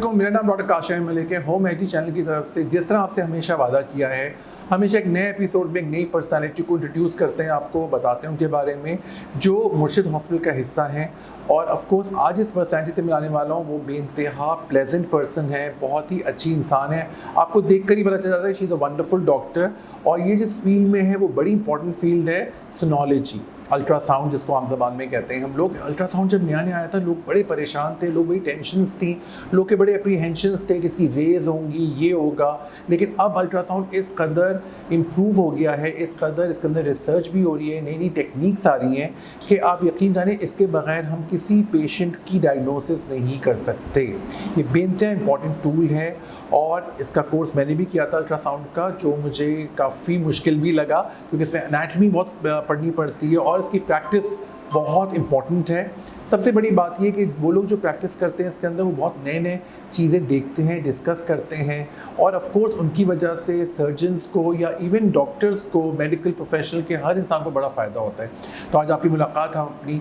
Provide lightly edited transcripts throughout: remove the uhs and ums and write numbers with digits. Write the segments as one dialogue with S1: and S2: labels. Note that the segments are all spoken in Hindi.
S1: अस्सलामुअलैकुम, मेरा नाम डॉक्टर काशिफ मलिक है। होम एटी चैनल की तरफ से जिस तरह आपसे हमेशा वादा किया है, हमेशा एक नए एपिसोड में एक नई पर्सनालिटी को इंट्रोड्यूस करते हैं, आपको बताते हैं उनके बारे में जो मुर्शिद हॉस्पिटल का हिस्सा हैं। और ऑफ कोर्स आज इस पर्सनालिटी से मिलाने वाला हूँ, वो बेइंतहा प्लेजेंट पर्सन है, बहुत ही अच्छी इंसान है। आपको देख कर ही पता चल जाता है she is a wonderful doctor. और ये जिस फील्ड में है वो बड़ी इंपॉर्टेंट फील्ड है, सोनोलॉजी, अल्ट्रासाउंड जिसको आम ज़बान में कहते हैं हम लोग। अल्ट्रासाउंड जब नया नया आया था, लोग बड़े परेशान थे, लोग बड़ी टेंशन्स थी, लोग के बड़े अप्रीहेंशंस थे कि इसकी रेज होंगी, ये होगा। लेकिन अब अल्ट्रासाउंड इस कदर इम्प्रूव हो गया है, इस कदर इसके अंदर रिसर्च भी हो रही है, नई नई टेक्निक्स आ रही हैं कि आप यकीन जाने इसके बगैर हम किसी पेशेंट की डायग्नोसिस नहीं कर सकते। ये बेहतरीन इंपॉर्टेंट टूल है और इसका कोर्स मैंने भी किया था अल्ट्रासाउंड का, जो मुझे काफ़ी मुश्किल भी लगा क्योंकि इसमें एनाटमी बहुत पढ़नी पड़ती है और इसकी प्रैक्टिस बहुत इम्पॉर्टेंट है। सबसे बड़ी बात ये कि वो लोग जो प्रैक्टिस करते हैं इसके अंदर वो बहुत नए नए चीज़ें देखते हैं, डिस्कस करते हैं और ऑफ कोर्स उनकी वजह से सर्जन्स को या इवन डॉक्टर्स को, मेडिकल प्रोफेशनल के हर इंसान को बड़ा फ़ायदा होता है। तो आज आपकी मुलाकात हम अपनी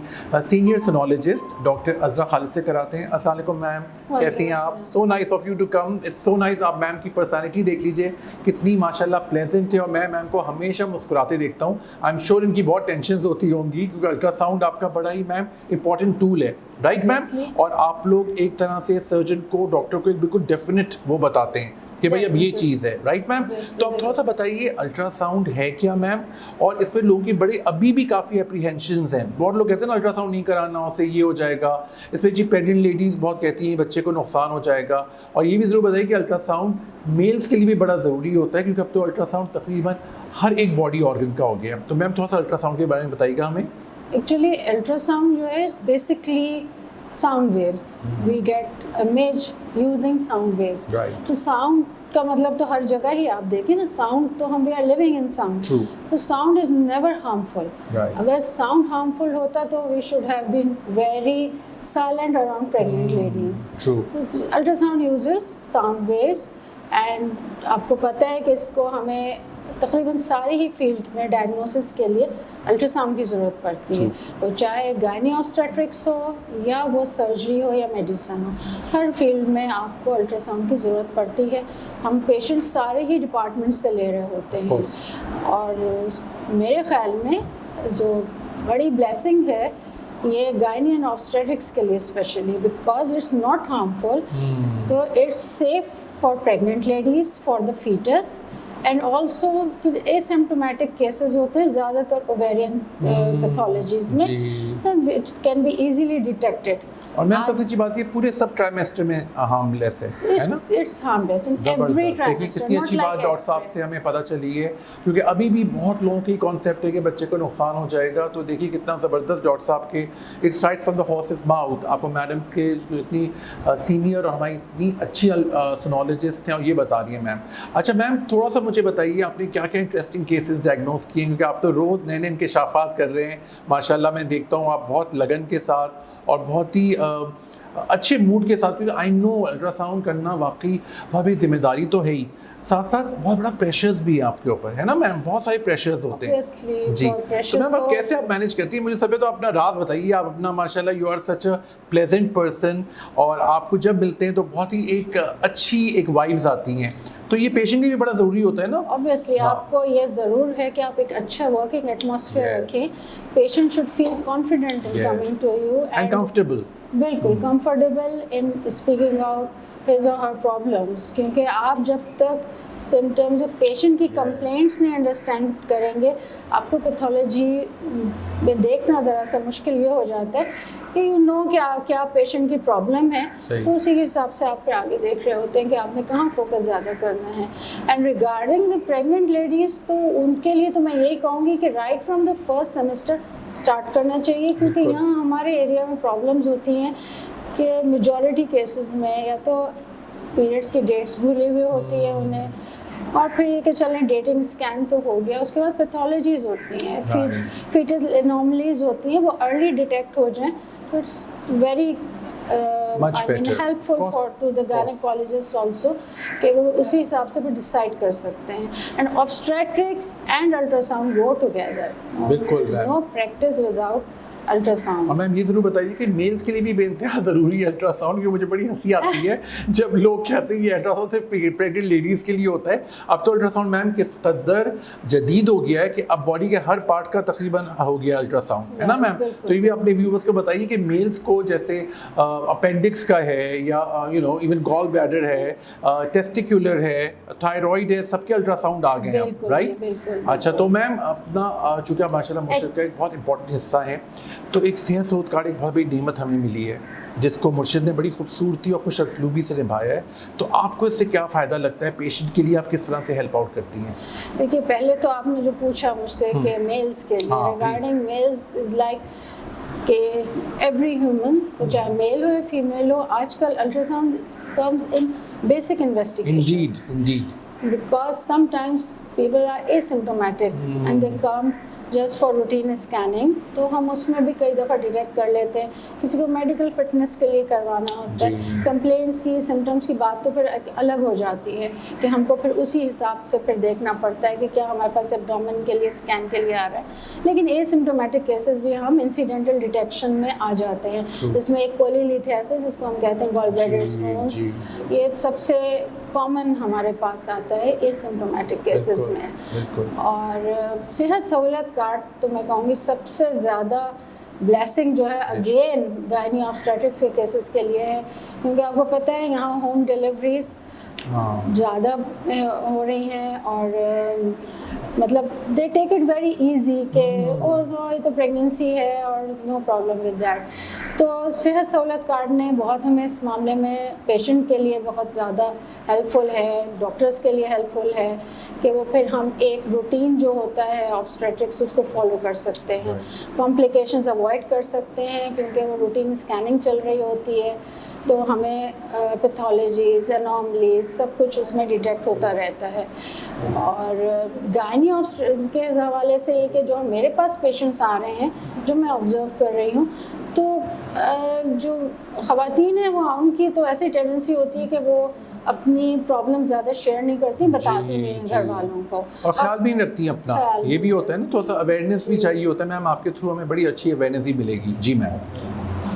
S1: senior sonologist doctor Azra Khalid से कराते हैं। अस्सलाम वालेकुम मैम, कैसी हैं आप? So nice of you to come, it's so nice. आप मैम की पर्सनैलिटी देख लीजिए कितनी माशाल्लाह प्लेजेंट है और मैं मैम को हमेशा मुस्कुराते देखता हूँ। आई एम श्योर इनकी बहुत टेंशन होती होंगी क्योंकि अल्ट्रासाउंड आपका बड़ा ही मैम इंपॉर्टेंट टूल है, राइट मैम? और आप लोग एक तरह से सर्जन को, डॉक्टर को एक बिल्कुल डेफिनेट वो बताते हैं कि भाई अब ये चीज़ है, राइट मैम? तो आप थोड़ा सा बताइए अल्ट्रासाउंड है क्या मैम, और इसमें लोगों के बड़े अभी भी काफ़ी एप्रीहेंशंस हैं। बहुत लोग कहते हैं ना अल्ट्रासाउंड नहीं कराना, उससे ये हो जाएगा। इसमें जी प्रेग्नेंट लेडीज़ बहुत कहती हैं बच्चे को नुकसान हो जाएगा। और ये भी ज़रूर बताइए कि अल्ट्रासाउंड मेल्स के लिए भी बड़ा ज़रूरी होता है क्योंकि अब तो अल्ट्रासाउंड तकरीबन हर एक बॉडी ऑर्गन का हो गया। तो मैम थोड़ा सा अल्ट्रासाउंड के बारे में बताइएगा हमें।
S2: एक्चुअली अल्ट्रासाउंड जो है basically sound waves, we get image using sound waves. तो साउंड का मतलब तो हर जगह ही आप देखें ना, साउंड तो हम we are living in sound, तो साउंड इज नेवर हार्मफुल। अगर साउंड हार्मफुल होता तो we should have been very silent around pregnant ladies. Ultrasound uses sound waves and आपको पता है कि इसको हमें तकरीबन सारी ही फील्ड में डायग्नोसिस के लिए अल्ट्रासाउंड की ज़रूरत पड़ती है। तो चाहे गायनी ऑब्स्टेट्रिक्स हो या वो सर्जरी हो या मेडिसिन हो, हर फील्ड में आपको अल्ट्रासाउंड की ज़रूरत पड़ती है। हम पेशेंट सारे ही डिपार्टमेंट से ले रहे होते हैं और मेरे ख्याल में जो बड़ी ब्लेसिंग है ये गायनी एंड ऑब्स्टेट्रिक्स के लिए specially, because it's not harmful, तो it's safe for pregnant ladies, for the foetus and also asymptomatic cases होते हैं ज़्यादातर ओवेरियन पैथोलॉजीज में, it can be easily detected.
S1: और मैम सबसे अच्छी बात ये पूरे सब ट्राइमेस्टर में हार्मलेस है ना?
S2: It's harmless in every trimester.
S1: कितनी अच्छी बात डॉक्टर साहब से हमें पता चली है क्योंकि अभी भी बहुत लोगों की कॉन्सेप्ट है कि बच्चे को नुकसान हो जाएगा। तो देखिए कितना ज़बरदस्त डॉक्टर साहब के it's right from the horses mouth. आपको मैडम के जो इतनी सीनियर और हमारी इतनी अच्छी सोनोलॉजिस्ट हैं और ये बता रही है मैम। अच्छा मैम थोड़ा सा मुझे बताइए आपने क्या क्या इंटरेस्टिंग केसेस डायग्नोस किए, क्योंकि आप तो रोज़ नए नए इंकशाफात कर रहे हैं माशाल्लाह। मैं देखता हूँ आप बहुत लगन के साथ और बहुत ही अच्छे मूड के साथ, क्योंकि आई नो अल्ट्रासाउंड करना वाकई बहुत बड़ी जिम्मेदारी तो है ही, साथ साथ बहुत बड़ा प्रेशर्स भी है आपके ऊपर, है ना मैम? बहुत सारे प्रेशर्स होते हैं जी। तो मैम आप कैसे आप मैनेज करती हैं? मुझे सब तो अपना राज बताइए। आप अपना माशाल्लाह you are such a pleasant person और आपको जब मिलते हैं तो बहुत ही एक अच्छी एक वाइब्स आती हैं, तो ये पेशेंट के लिए बड़ा ज़रूरी होता है ना?
S2: ऑब्वियसली आपको ये ज़रूर है कि आप एक अच्छा वर्किंग एटमॉस्फेयर रखें। Patient should feel confident in coming to you and comfortable, बिल्कुल comfortable in speaking out his और हर प्रॉब्लम्स, क्योंकि आप जब तक सिम्टम्स पेशेंट की कंप्लेंट्स नहीं अंडरस्टैंड करेंगे, आपको पैथोलॉजी में देखना ज़रा सा मुश्किल ये हो जाता है कि यू नो क्या पेशेंट की प्रॉब्लम है, तो उसी के हिसाब से आप फिर आगे देख रहे होते हैं कि आपने कहाँ फोकस ज़्यादा करना है। And regarding the pregnant ladies, तो उनके लिए तो मैं यही कहूँगी कि right from the first semester start करना चाहिए, क्योंकि यहाँ हमारे एरिया में प्रॉब्लम्स होती हैं कि मेजॉरिटी केसेस में या तो पीरियड्स की डेट्स भूली हुई होती है उन्हें, और फिर ये कि चलें डेटिंग स्कैन तो हो गया, उसके बाद पैथोलॉजीज होती हैं, फिर फीटस एनोमलीज होती हैं, वो अर्ली डिटेक्ट हो जाएं तो it's very helpful for to the gynaecologist also कि वो उसी हिसाब से भी डिसाइड कर सकते हैं। And obstetrics and ultrasound go together,
S1: बिल्कुल,
S2: नो प्रैक्टिस विदाउट अल्ट्रासाउंड।
S1: और मैम ये जरूर बताइए कि मेल्स के लिए भी बेइंतहा ज़रूरी है अल्ट्रासाउंड, क्योंकि मुझे बड़ी हंसी आती है जब लोग कहते हैं ये अल्ट्रासाउंड सिर्फ प्रेग्नेंट लेडीज़ के लिए होता है। अब तो अल्ट्रासाउंड मैम किस कदर जदीद हो गया है कि अब बॉडी के हर पार्ट का तकरीबन हो गया अल्ट्रासाउंड, है ना मैम? तो ये भी अपने व्यूअर्स को बताइए कि मेल्स को जैसे अपेंडिक्स का है या इवन गॉल ब्लैडर है, टेस्टिकुलर है, थायराइड है, सबके अल्ट्रासाउंड आ गए हैं, राइट? अच्छा, तो मैम अपना चूँकि आप माशाल्लाह मुर्शिद का एक बहुत इंपॉर्टेंट हिस्सा है, तो एक सेहत सहूलत कार्ड एक बहुत बड़ी नेमत हमें मिली है जिसको मुर्शिद ने बड़ी खूबसूरती और खुश असलूबी से निभाया है। तो आपको इससे क्या फ़ायदा लगता है? पेशेंट के लिए आप किस तरह से हेल्प आउट करती हैं?
S2: देखिए, पहले तो आपने जो पूछा मुझसे कि मेल्स के लिए, रिगार्डिंग मेल्स इज़ लाइक कि एवरी ह्यूमन, चाहे मेल हो या फीमेल हो, आजकल ultrasound comes in basic investigations.
S1: Indeed.
S2: Because sometimes people are asymptomatic and they come just for routine scanning, तो हम उसमें भी कई दफ़ा डिटेक्ट कर लेते हैं। किसी को मेडिकल फिटनेस के लिए करवाना होता है, कंप्लेंट्स की, सिम्टम्स की बात तो फिर अलग हो जाती है कि हमको फिर उसी हिसाब से फिर देखना पड़ता है कि क्या हमारे पास एब्डोमेन के लिए स्कैन के लिए आ रहा है। लेकिन एसिम्टोमेटिक केसेस भी हम इंसिडेंटल डिटेक्शन में आ जाते हैं, जिसमें एक कोलीलिथियासिस, जिसको हम कहते हैं गॉल ब्लैडर स्टोन्स, ये सबसे कॉमन हमारे पास आता है एसिम्प्टोमेटिक केसेस में। और सेहत सहूलत कार्ड तो मैं कहूँगी सबसे ज़्यादा ब्लेसिंग जो है अगेन गायनी ऑब्स्टेट्रिक्स के केसेस के लिए है, क्योंकि आपको पता है यहाँ होम डिलीवरीज ज़्यादा हो रही हैं और मतलब they take it very easy के और ये तो प्रेगनेंसी है और नो प्रॉब्लम विद दैट। तो सेहत सहूलत कार्ड ने बहुत हमें इस मामले में पेशेंट के लिए बहुत ज़्यादा हेल्पफुल है, डॉक्टर्स के लिए हेल्पफुल है कि वो फिर हम एक रूटीन जो होता है ऑब्स्टेट्रिक्स उसको फॉलो कर सकते हैं, कॉम्प्लिकेशंस अवॉइड कर सकते हैं, क्योंकि वो रूटीन स्कैनिंग चल रही होती है तो हमें पैथोलॉजीज, एनॉमलीज सब कुछ उसमें डिटेक्ट होता रहता है। और गायनी के हवाले से ये कि जो मेरे पास पेशेंट्स आ रहे हैं जो मैं ऑब्जर्व कर रही हूँ, तो जो ख़वातीन हैं वो उनकी तो ऐसी टेंडेंसी होती है कि वो अपनी प्रॉब्लम ज़्यादा शेयर नहीं करती, बताती नहीं हैं घर वालों को
S1: और ख्याल भी नहीं रखती अपना। ये भी होता है ना, थोड़ा सा अवेयरनेस भी चाहिए होता है। मैम आपके थ्रू हमें बड़ी अच्छी अवेयरनेस ही मिलेगी। जी मैम।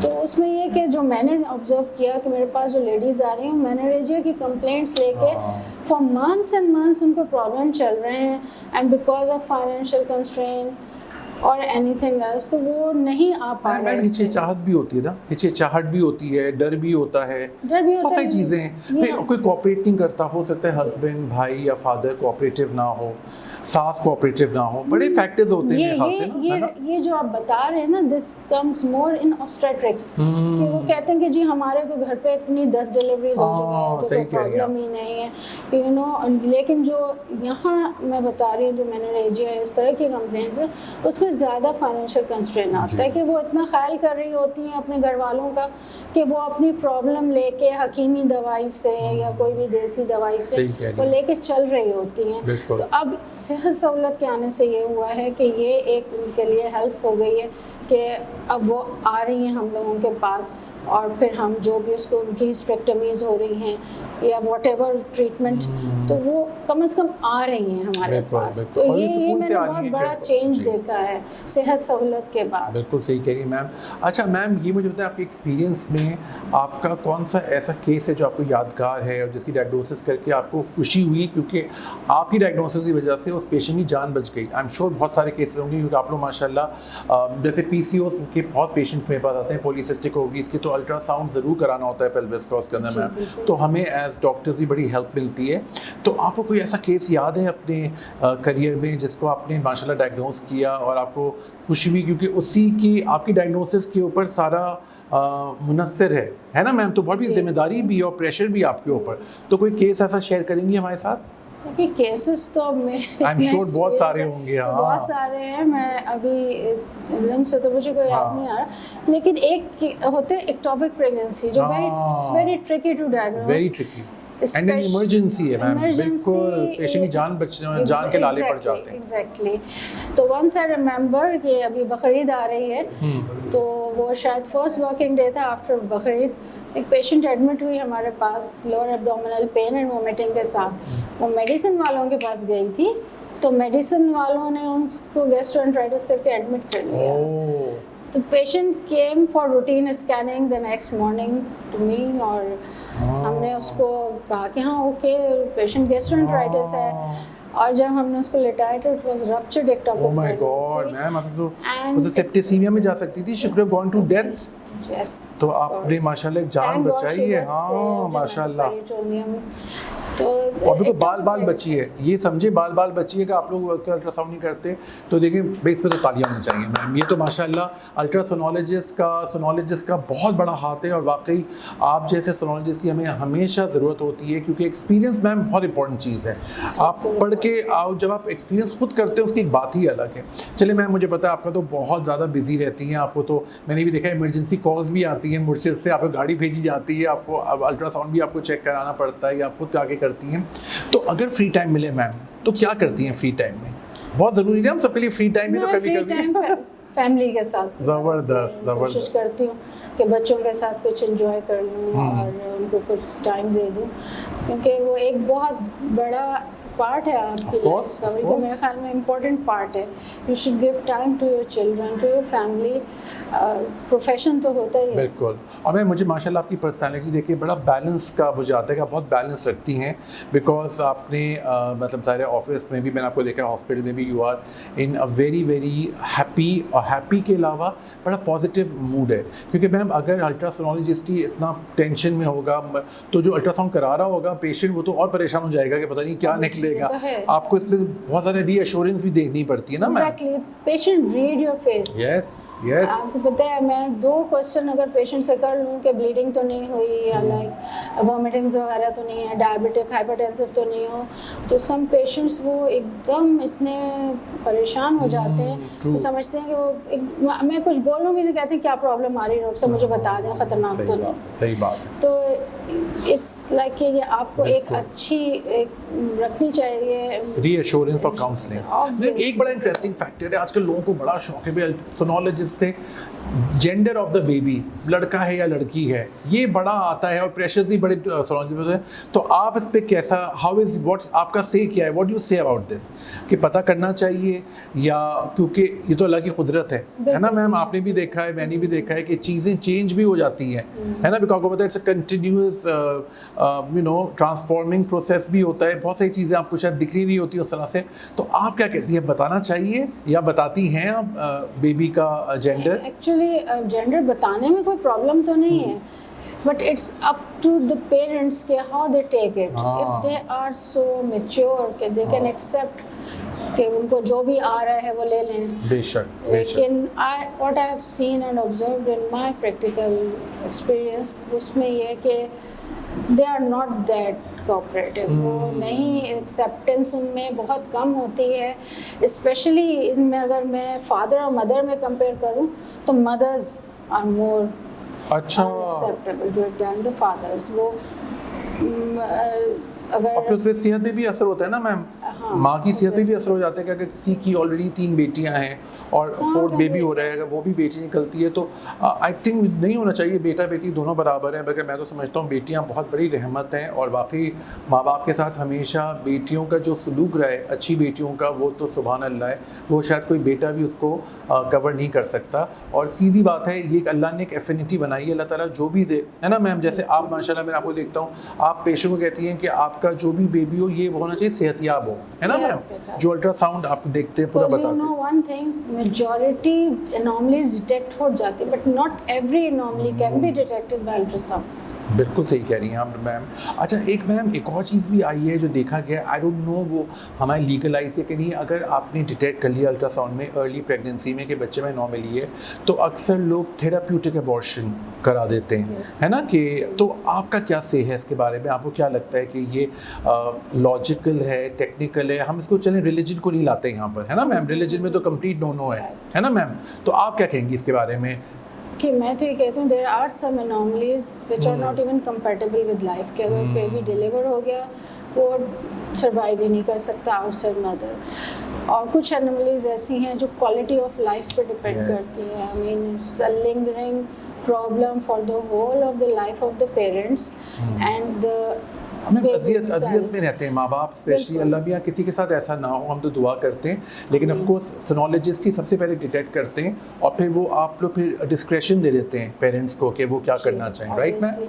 S2: तो उसमें ये कि जो मैंने ऑब्जर्व किया कि मेरे पास जो लेडीज़ आ रही हैं मैनोरेजिया की कंप्लेंट्स लेके फॉर मंथ्स एंड मंथ्स उनको प्रॉब्लम चल रहे हैं, and because of financial constraint और एनीथिंग एल्स तो वो नहीं आ पा रहे हैं।
S1: हिचकिचाहट भी होती है ना, हिचकिचाहट भी होती है, डर भी होता है, बहुत सारी चीज़ें। कोई कोऑपरेट नहीं करता, हो सकता है हस्बैंड, भाई या फादर कोऑपरेटिव ना हो, सास कोऑपरेटिव ना हो, बड़े फैक्टर्स होते हैं।
S2: ये जो आप बता रहे हैं ना, this comes more in obstetrics कि वो कहते हैं कि जी हमारे तो घर पे इतनी 10 डिलीवरीज हो चुकी हैं तो कोई प्रॉब्लम ही नहीं है, यू नो। लेकिन जो यहाँ मैं बता रही हूँ जो मैनोरेजिया है, इस तरह की कंप्लेंट्स है, उसमें ज़्यादा फाइनेंशियल कंस्ट्रेंट आता है कि वो इतना ख्याल कर रही होती हैं अपने घर वालों का कि वो अपनी प्रॉब्लम लेके हकीमी दवाई से या कोई भी देसी दवाई से वो लेके चल रही होती हैं। तो अब सेहत सहूलत के आने से ये हुआ है कि ये एक उनके लिए हेल्प हो गई है कि अब वो आ रही हैं हम लोगों के पास, और फिर हम जो भी उसको उनकी हिस्टेक्टमीज हो रही हैं या व्हाटएवर ट्रीटमेंट, तो वो कम से कम आ रही हैं हमारे पास। तो ये मैंने बहुत बड़ा चेंज देखा है सेहत सहूलत के बाद।
S1: बिल्कुल सही कह रही हैं मैम। अच्छा मैम, ये मुझे बताएं आपके एक्सपीरियंस में आपका कौन सा ऐसा केस है जो आपको यादगार है और जिसकी डायग्नोसिस करके आपको खुशी हुई क्योंकि आपकी डायग्नोसिस की वजह से उस पेशेंट की जान बच गई? आई एम श्योर बहुत सारे केसेस होंगे क्योंकि आप लोग माशाल्लाह जैसे PCOS के बहुत पेशेंट्स मेरे पास आते हैं, पॉलीसिस्टिक ओवरीज के, तो अल्ट्रासाउंड ज़रूर कराना होता है पेल्विस का उसके अंदर मैम, तो हमें एज डॉक्टर्स भी बड़ी हेल्प मिलती है। तो आपको कोई ऐसा केस याद है अपने करियर में जिसको आपने माशाल्लाह डायग्नोस किया और आपको खुशी हुई क्योंकि उसी की आपकी डायग्नोसिस के ऊपर सारा मुनस्सिर है ना मैम? तो बहुत भी जिम्मेदारी भी और प्रेशर भी आपके ऊपर, तो कोई केस ऐसा शेयर करेंगी हमारे साथ?
S2: क्योंकि केसेस तो मेरे
S1: आई एम श्योर बहुत सारे होंगे। हाँ,
S2: बहुत सारे हैं, मैं अभी एकदम से तो मुझे कोई याद नहीं आ रहा, लेकिन एक होते हैं एक्टोपिक प्रेगनेंसी जो very tricky to diagnose,
S1: very tricky and an emergency है मैम, बिल्कुल पेशेंट की जान के लाले पड़ जाते हैं।
S2: एग्जैक्टली। तो वंस आई रिमेंबर कि अभी बकरीद आ रही है, तो वो शायद फर्स्ट वर्किंग डे था आफ्टर बकरीद, एक पेशेंट एडमिट हुई हमारे पास lower abdominal pain and vomiting के साथ। वो मेडिसिन वालों के पास गई थी, तो मेडिसिन वालों ने उनको गैस्ट्रोएंटेराइटिस करके एडमिट कर लिया। तो patient came for routine scanning the next morning to me, और हमने उसको कहा कि हाँ ओके पेशेंट गैस्ट्रोएंटेराइटिस है, और जब हमने उसको लेटाया तो it was ruptured ectopic
S1: oh my god ma'am, आप तो सेप्टिसीमिया में जा सकती थी, she could have gone to death.
S2: Yes,
S1: तो आपने माशाल्लाह एक जान बचाई है। हाँ माशाल्लाह।
S2: तो
S1: और देखो बाल बची है, ये समझे बाल बची है कि आप लोग अल्ट्रासाउंड नहीं करते, तो देखिए बेस पे तो तालियां होनी चाहिए मैम। ये तो माशाल्लाह अल्ट्रासोनोलॉजिस्ट का बहुत बड़ा हाथ है, और वाकई आप जैसे सोनोलॉजिस्ट की हमें हमेशा ज़रूरत होती है, क्योंकि एक्सपीरियंस मैम बहुत इंपॉर्टेंट चीज़ है। आप पढ़ के आओ, जब आप एक्सपीरियंस खुद करते हो उसकी एक बात ही अलग है। चलिए मैम, मुझे पता है आपका तो बहुत ज़्यादा बिजी रहती हैं, आपको तो मैंने भी देखा है इमरजेंसी कॉल्स भी आती हैं मुर्शिद से, आपको गाड़ी भेजी जाती है, आपको अब अल्ट्रासाउंड भी आपको चेक कराना पड़ता है, या आप खुद आके करती हैं। तो अगर फ्री टाइम मिले मैम तो क्या करती हैं फ्री टाइम में? बहुत ज़रूरी है हम सबके लिए फ्री टाइम भी, तो कभी कभी
S2: फैमिली के साथ
S1: ज़बरदस्त
S2: कोशिश करती हूँ कि बच्चों के साथ कुछ एंजॉय कर लूँ और उनको कुछ टाइम दे दूँ, क्योंकि वो एक बहुत बड़ा पार्ट है आपकी लाइफ का, बल्कि मेरे ख्याल में इम्पोर्टेंट पार्ट है। You should give time to your children, to your family. Profession तो होता ही है।
S1: बिल्कुल। और मैं मुझे माशाल्लाह आपकी पर्सनालिटी देखिए बड़ा बैलेंस का मुझे आता है कि आप बहुत बैलेंस रखती हैं, बिकॉज आपने मतलब सारे ऑफिस में भी मैंने आपको देखा है, हॉस्पिटल में भी you are in a very very happy, और हैप्पी के अलावा बड़ा पॉजिटिव मूड है। क्योंकि मैम अगर अल्ट्रासोनोलॉजिस्ट ही इतना टेंशन में होगा तो जो अल्ट्रासाउंड करा रहा होगा पेशेंट, वो तो और परेशान हो जाएगा कि पता नहीं क्या निकलेगा। आपको इसमें बहुत सारे रीअश्योरेंस भी देखनी पड़ती है ना ma'am.
S2: Exactly, patient read your face.
S1: Yes yes.
S2: आपको पता है मैं 2 क्वेश्चन अगर पेशेंट से कर लूँ कि ब्लीडिंग तो नहीं हुई, या लाइक वॉमिटिंग्स वगैरह तो नहीं है, डायबिटिक हाइपरटेंसिव तो नहीं हो, तो सम पेशेंट्स वो एकदम इतने परेशान हो जाते हैं, तो समझते हैं कि वो मैं कुछ बोलूँ भी नहीं, कहते हैं क्या प्रॉब्लम आ रही है डॉक्टर साहब, मुझे बता दें, खतरनाक तो नहीं।
S1: सही बात है।
S2: तो इट्स लाइक कि ये आपको एक अच्छी रखनी चाहिए
S1: रीअश्योरेंस और काउंसलिंग। एक बड़ा इंटरेस्टिंग फैक्टर है, आजकल लोगों को बड़ा शौक है सोनोलॉजिस्ट से जेंडर ऑफ द बेबी, लड़का है या लड़की है, ये बड़ा आता है और प्रेशर्स भी बड़े सोनोलॉजिस्ट हैं। तो आप इस पे कैसा, हाउ इज व्हाट्स आपका से क्या है, what you say about this, कि पता करना चाहिए, या क्योंकि ये तो अल्लाह की कुदरत है ना मैम, आपने भी देखा है मैंने भी देखा है कि चीज़ें चेंज भी हो जाती हैं, है ना, बिकॉज आपको पता है it's a continuous you know transforming process भी होता है, बहुत सारी चीज़ें आपको शायद दिख नहीं होती उस तरह से। तो आप क्या कहती हैं, बताना चाहिए या बताती हैं आप बेबी का जेंडर?
S2: एक्चुअली जेंडर बताने में कोई प्रॉब्लम तो नहीं है, but it's up to the parents के how they take it. If they are so mature कि दे कैन एक्सेप्ट कि उनको जो भी आ रहा है वो ले लें,
S1: बेशक।
S2: लेकिन what I have seen and observed in my practical experience, उसमें ये कि they are not that cooperative, वो नहीं, एक्सेप्टेंस उनमें बहुत कम होती है। स्पेशली इनमें अगर मैं फादर और मदर में कंपेयर करूं तो mothers are more unacceptable than the fathers. वो अगर
S1: और फिर उसमें सेहत पे भी असर होता है ना मैम, माँ की सेहत पे भी असर हो जाता है कि अगर किसी की ऑलरेडी 3 बेटियां हैं और 4th बेबी हो रहा है, अगर वो भी बेटी निकलती है तो आई थिंक नहीं होना चाहिए, बेटा बेटी दोनों बराबर हैं। बल्कि मैं तो समझता हूँ बेटियाँ बहुत बड़ी रहमत हैं, और वाकई माँ बाप के साथ हमेशा बेटियों का जो सलूक रहा है, अच्छी बेटियों का, वो तो सुभान अल्लाह है, वो शायद कोई बेटा भी उसको कवर नहीं कर सकता। और सीधी बात है, ये अल्लाह ने एक एफिनिटी बनाई है, अल्लाह ताला जो भी दे, है ना मैम। जैसे आप माशाल्लाह मैं आपको देखता हूँ, आप पेशेंट को कहती हैं कि आपका जो भी बेबी हो ये होना चाहिए सेहतियाब हो, है ना मैम। जो अल्ट्रासाउंड आप देखते हैं पूरा बताते हैं।
S2: You know one thing, majority anomalies detect हो जाती है, but not every anomaly can be detected by ultrasound.
S1: बिल्कुल सही कह रही हैं आप मैम। अच्छा एक मैम एक और चीज़ भी आई है जो देखा गया, आई डोंट नो वो हमारे लीगलाइज है कि नहीं, अगर आपने डिटेक्ट कर लिया अल्ट्रासाउंड में अर्ली प्रेगनेंसी में कि बच्चे में नॉर्मली है, तो अक्सर लोग थेराप्यूटिक अबॉर्शन करा देते हैं, है ना। कि तो आपका क्या से है इसके बारे में, आपको क्या लगता है कि ये लॉजिकल है, टेक्निकल है? हम इसको चलें रिलीजन को नहीं लाते यहाँ पर, है ना मैम, रिलीजन में तो कंप्लीट नो है ना मैम। तो आप क्या कहेंगी इसके बारे में?
S2: कि मैं तो ये कहती हूँ there are some anomalies which are not even compatible with life, कि अगर बेबी डिलीवर हो गया वो सर्वाइव ही नहीं कर सकता आउटसाइड मदर। और कुछ एनोमलीज ऐसी हैं जो क्वालिटी ऑफ लाइफ पे डिपेंड करती है। I mean it's a lingering problem for the whole of the life of the parents, and the
S1: हमें
S2: with
S1: अजियत
S2: itself.
S1: में रहते हैं माँ बाप स्पेशली,
S2: बिल्कुल।
S1: अल्लाह मियाँ किसी के साथ ऐसा ना हो, हम तो दुआ करते हैं, लेकिन ऑफ कोर्स सोनोलॉजिस्ट की सबसे पहले डिटेक्ट करते हैं और फिर वो आप लोग फिर डिस्क्रेशन दे देते हैं पेरेंट्स को कि वो क्या करना चाहें, right ma'am?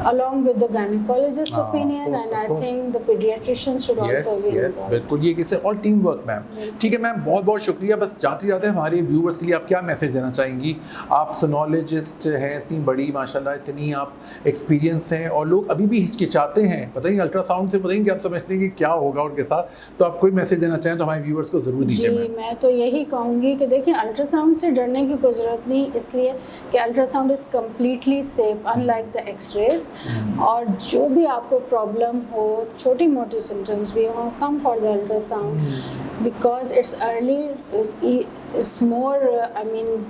S2: Along with the gynecologist's
S1: हाँ,
S2: opinion,
S1: of course,
S2: and
S1: of
S2: I
S1: course.
S2: think the pediatrician should also
S1: yes
S2: be
S1: yes
S2: involved.
S1: बिल्कुल, ये it's all team work ma'am. ठीक है मैम, बहुत बहुत शुक्रिया। बस जाते जाते हमारे व्यूअर्स के लिए आप क्या मैसेज देना चाहेंगी? आप सोनोलॉजिस्ट हैं, इतनी बड़ी माशाल्लाह, इतनी आप एक्सपीरियंस हैं, और लोग अभी भी हिचकिचाते हैं, पता नहीं अल्ट्रासाउंड से पता नहीं क्या समझते हैं कि क्या होगा उनके साथ, तो आप कोई मैसेज देना चाहें तो हमारे व्यूअर्स को ज़रूर दीजिए
S2: जी,
S1: मैम।
S2: मैं तो यही कहूँगी कि देखिए अल्ट्रासाउंड से डरने की कोई ज़रूरत नहीं, इसलिए कि ultrasound is completely safe unlike the x-rays. और जो भी आपको प्रॉब्लम हो, छोटी मोटी सिम्टम्स भी हो, come for the ultrasound because it's early, it's more I mean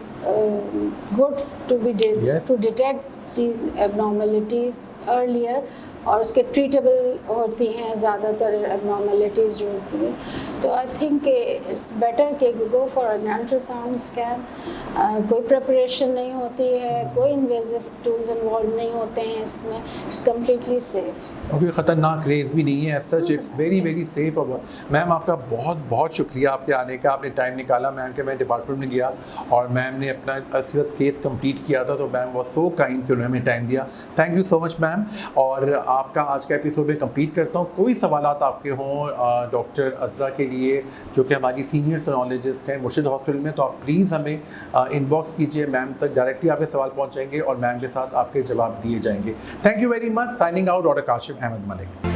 S2: good to be
S1: Yes.
S2: To detect the abnormalities earlier, और उसके ट्रीटेबल होती हैं ज़्यादातर एबनॉर्मलिटीज़ जो होती हैं। तो आई थिंक इट्स बेटर कि go for an ultrasound scan. कोई प्रिपरेशन नहीं होती है, कोई इन्वेजिव टूल्स इन्वॉल्व नहीं होते हैं इसमें, इट्स कम्प्लीटली सेफ।
S1: और कोई ख़तरनाक रेज भी नहीं है, as such it's very very safe. और मैम आपका बहुत बहुत शुक्रिया आपके आने का, आपने टाइम निकाला। मैम के मैं डिपार्टमेंट में गया और मैम ने अपना असलियत केस कंप्लीट किया था, तो मैम वॉज सो काइंड कि उन्होंने हमें टाइम दिया। Thank you so much ma'am. और आपका आज का एपिसोड में कंप्लीट करता हूँ। कोई सवालात आपके हों डॉक्टर अज़रा के लिए, जो कि हमारी सीनियर सोनोलॉजिस्ट हैं मुर्शिद हॉस्पिटल में, तो आप प्लीज़ हमें इनबॉक्स कीजिए, मैम तक डायरेक्टली आपके सवाल पहुँचेंगे और मैम के साथ आपके जवाब दिए जाएंगे। Thank you very much. Signing out, doctor Kashif Ahmed Malik.